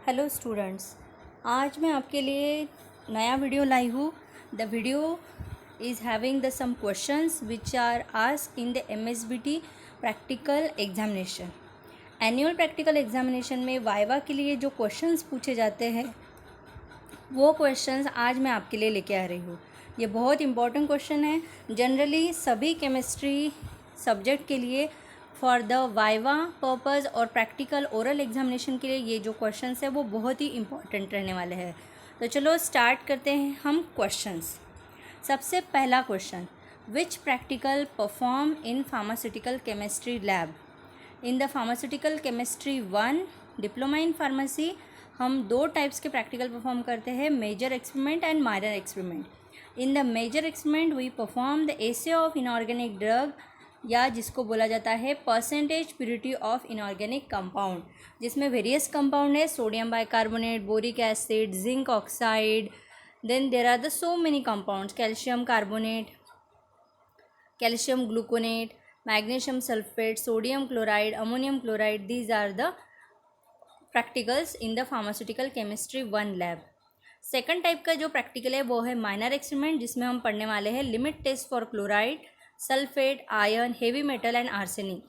Hello students, आज मैं आपके लिए नया वीडियो लाई हूँ। The video is having the some questions which are asked in the MSBT practical examination. Annual practical examination में वाइवा के लिए जो क्वेश्चंस पूछे जाते हैं वो क्वेश्चंस आज मैं आपके लिए लेके आ रही हूँ। ये बहुत इंपॉर्टेंट क्वेश्चन है। जनरली सभी केमिस्ट्री सब्जेक्ट के लिए फॉर द वाइवा पर्पज़ और प्रैक्टिकल ओरल एग्जामिनेशन के लिए ये जो क्वेश्चंस है वो बहुत ही इंपॉर्टेंट रहने वाले हैं। तो चलो स्टार्ट करते हैं हम क्वेश्चंस। सबसे पहला question, which practical perform in pharmaceutical chemistry lab. In the pharmaceutical chemistry 1 diploma in pharmacy हम दो टाइप्स के प्रैक्टिकल परफॉर्म करते हैं, major experiment and minor experiment. In the major experiment we perform the assay of inorganic drug, या जिसको बोला जाता है percentage purity of inorganic compound, जिसमें वेरियस कंपाउंड है, sodium bicarbonate, boric acid, zinc oxide, then there are the so many compounds, calcium carbonate, calcium gluconate, magnesium sulphate, sodium chloride, ammonium chloride. These are the practicals in the pharmaceutical chemistry 1 lab. Second type का जो practical है वो है minor experiment, जिसमें हम पढ़ने वाले हैं limit test for chloride, sulphate, iron, heavy metal and arsenic.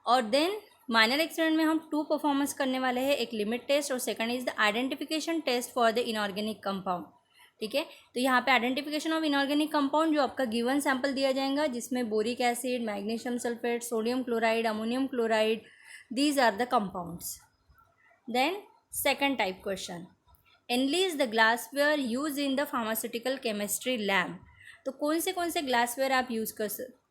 और देन माइनर एक्सपेरिमेंट में हम 2 परफॉर्मेंस करने वाले हैं, एक लिमिट टेस्ट और second is the identification test for the inorganic compound. ठीक है, तो यहाँ पे आइडेंटिफिकेशन ऑफ इनऑर्गेनिक कंपाउंड जो आपका गिवन सैंपल दिया जाएगा, जिसमें boric acid, magnesium sulphate, sodium chloride, ammonium chloride, these are the compounds. Then second type question, enlist the glassware use in the pharmaceutical chemistry lab. तो कौन से glassware आप use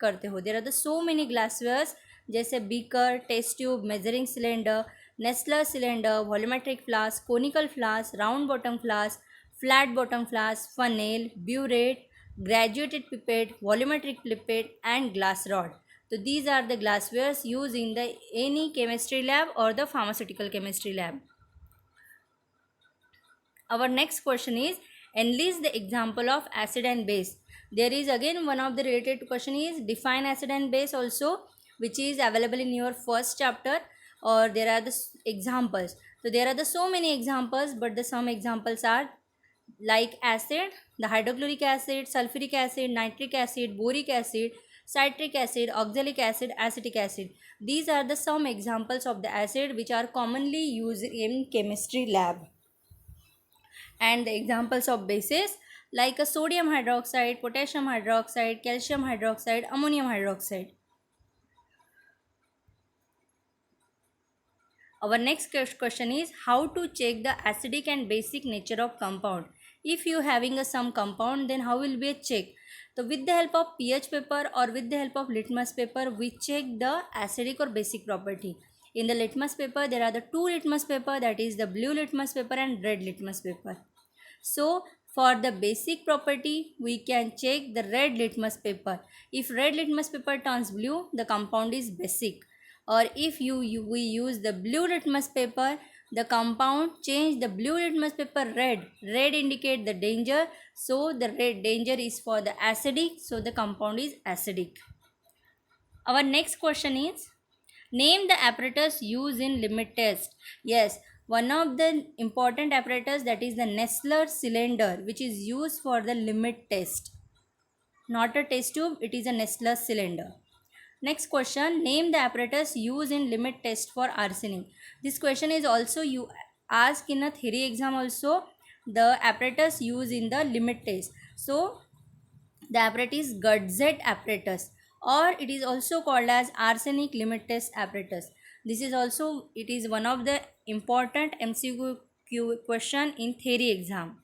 करते हो। There are the so many glasswares, जैसे beaker, test tube, measuring cylinder, Nessler cylinder, volumetric flask, conical flask, round bottom flask, flat bottom flask, funnel, burette, graduated pipette, volumetric pipette and glass rod. तो these are the glasswares use in the any chemistry lab और the pharmaceutical chemistry lab. Our next question is, enlist the example of acid and base. There is again one of the related question is define acid and base also, which is available in your first chapter, or there are the examples. So there are the so many examples, but the some examples are like acid, the hydrochloric acid, sulfuric acid, nitric acid, boric acid, citric acid, oxalic acid, acetic acid. These are the some examples of the acid which are commonly used in chemistry lab. And the examples of bases like a sodium hydroxide, potassium hydroxide, calcium hydroxide, ammonium hydroxide. Our next question is how to check the acidic and basic nature of compound. If you having some compound, then how will be a check? So with the help of pH paper or with the help of litmus paper, we check the acidic or basic property. In the litmus paper, there are the 2 litmus paper, that is the blue litmus paper and red litmus paper. So for the basic property, we can check the red litmus paper. If red litmus paper turns blue, the compound is basic. Or if we use the blue litmus paper, the compound change the blue litmus paper red. Red indicate the danger, so the red danger is for the acidic, so the compound is acidic. Our next question is, name the apparatus used in limit test. Yes, one of the important apparatus, that is the Nessler cylinder, which is used for the limit test. Not a test tube, it is a Nessler cylinder. Next question, name the apparatus used in limit test for arsenic. This question is also asked in a theory exam also, the apparatus used in the limit test. So the apparatus is Gutzet apparatus, or it is also called as arsenic limit test apparatus. This is also, it is one of the important MCQ question in theory exam.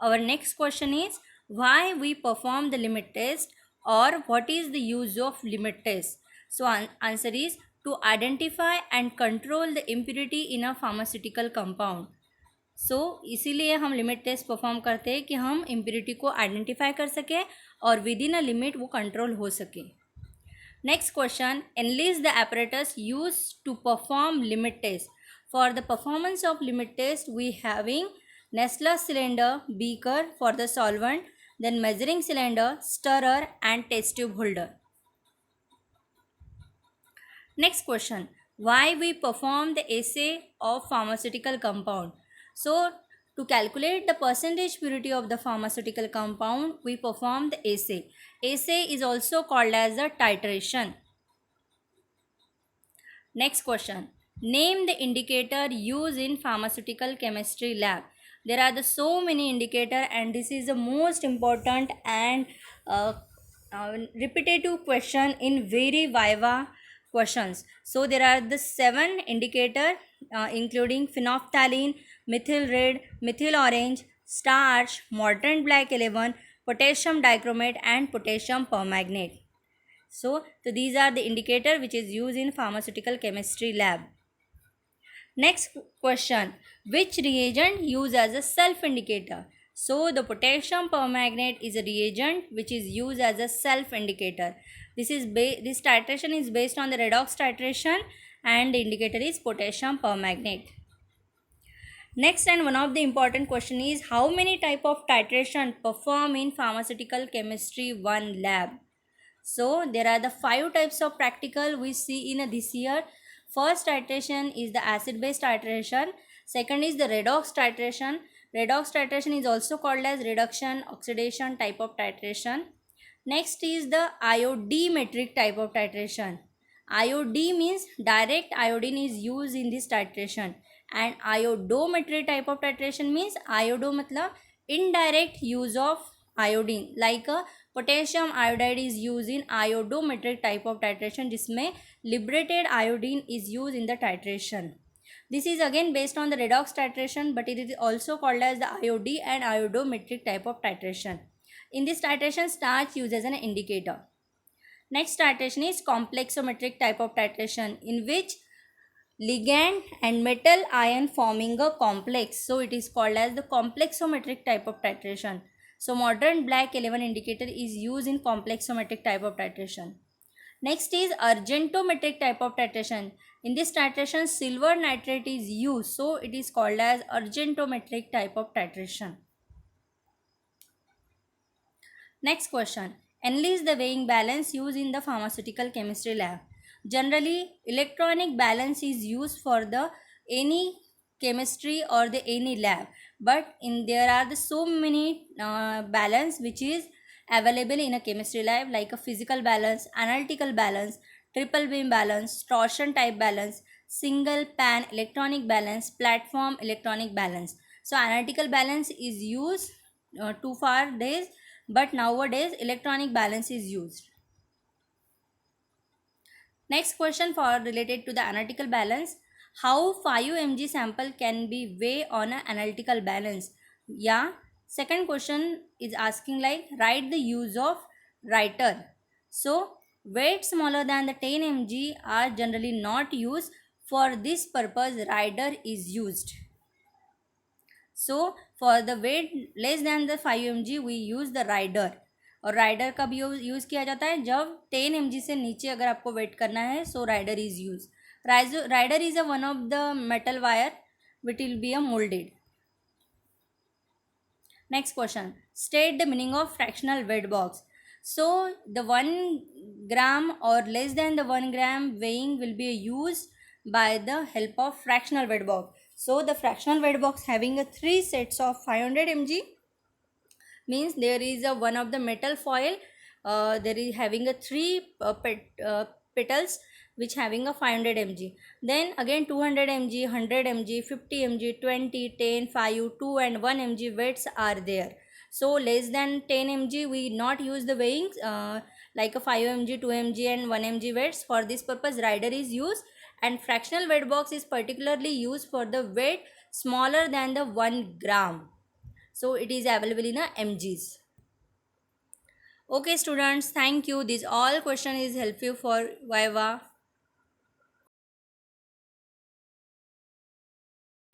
Our next question is, why we perform the limit test, or what is the use of limit test? So answer is to identify and control the impurity in a pharmaceutical compound. इसीलिए हम limit test perform करते हैं कि हम impurity को identify कर सकें और विद इन अ लिमिट वो कंट्रोल हो सके. Next question, analyst the apparatus used to perform limit test. For the performance of limit test, we having Nessler cylinder, beaker for the solvent, then measuring cylinder, stirrer and test tube holder. Next question, why we perform the assay of pharmaceutical compound. So to calculate the percentage purity of the pharmaceutical compound, we perform the assay. Assay is also called as the titration. Next question. Name the indicator used in pharmaceutical chemistry lab. There are so many indicator, and this is the most important and uh, repetitive question in very viva questions. So there are the 7 indicator including phenolphthalein, methyl red, methyl orange, starch, Morton black 11, potassium dichromate and potassium permanganate. So these are the indicator which is used in pharmaceutical chemistry lab. Next question, which reagent used as a self indicator? So the potassium permanganate is a reagent which is used as a self indicator. This titration is based on the redox titration, and the indicator is potassium permanganate. Next, and one of the important question is, how many type of titration perform in pharmaceutical chemistry 1 lab? So there are the 5 types of practical we see in this year. First titration is the acid base titration. Second is the redox titration. Redox titration is also called as reduction oxidation type of titration. Next is the iodimetric type of titration. IOD means direct iodine is used in this titration, and iodometry type of titration means iodo matlab indirect use of iodine, like a potassium iodide is used in iodometric type of titration, जिसमें liberated iodine is used in the titration. This is again based on the redox titration, but it is also called as the IOD and iodometric type of titration. In this titration, starch used as an indicator. Next titration is complexometric type of titration, in which ligand and metal ion forming a complex. So it is called as the complexometric type of titration. So Morton black 11 indicator is used in complexometric type of titration. Next is argentometric type of titration. In this titration, silver nitrate is used, so it is called as argentometric type of titration. Next question. Analyze the weighing balance used in the pharmaceutical chemistry lab. Generally, electronic balance is used for the any chemistry or the any lab, but there are so many balance which is available in a chemistry lab, like a physical balance, analytical balance, triple beam balance, torsion type balance, single pan electronic balance, platform electronic balance. So analytical balance is used too far days, but nowadays electronic balance is used. Next question for related to the analytical balance. How 5 mg sample can be weighed on an analytical balance? Yeah. Second question is asking like, write the use of writer. So weight smaller than the 10 mg are generally not used. For this purpose, rider is used. So for the weight less than the 5 mg we use the rider. और rider कब use किया जाता है? जब 10 mg से नीचे अगर आपको वेट करना है, so rider is use. Rider is a one of the metal wire which will be a moulded. Next question. State the meaning of fractional weight box. So the 1 gram or less than the 1 gram weighing will be used by the help of fractional weight box. So the fractional weight box having a 3 sets of 500 mg means there is a one of the metal foil. There is having a 3 petals which having a 500 mg. Then again 200 mg, 100 mg, 50 mg, 20, 10, 5, 2 and 1 mg weights are there. So less than 10 mg we not use the weighings like a 5 mg, 2 mg and 1 mg weights. For this purpose rider is used, and fractional weight box is particularly used for the weight smaller than the 1 gram. So it is available in a mgs. Okay students, thank you. This all question is helpful for Viva.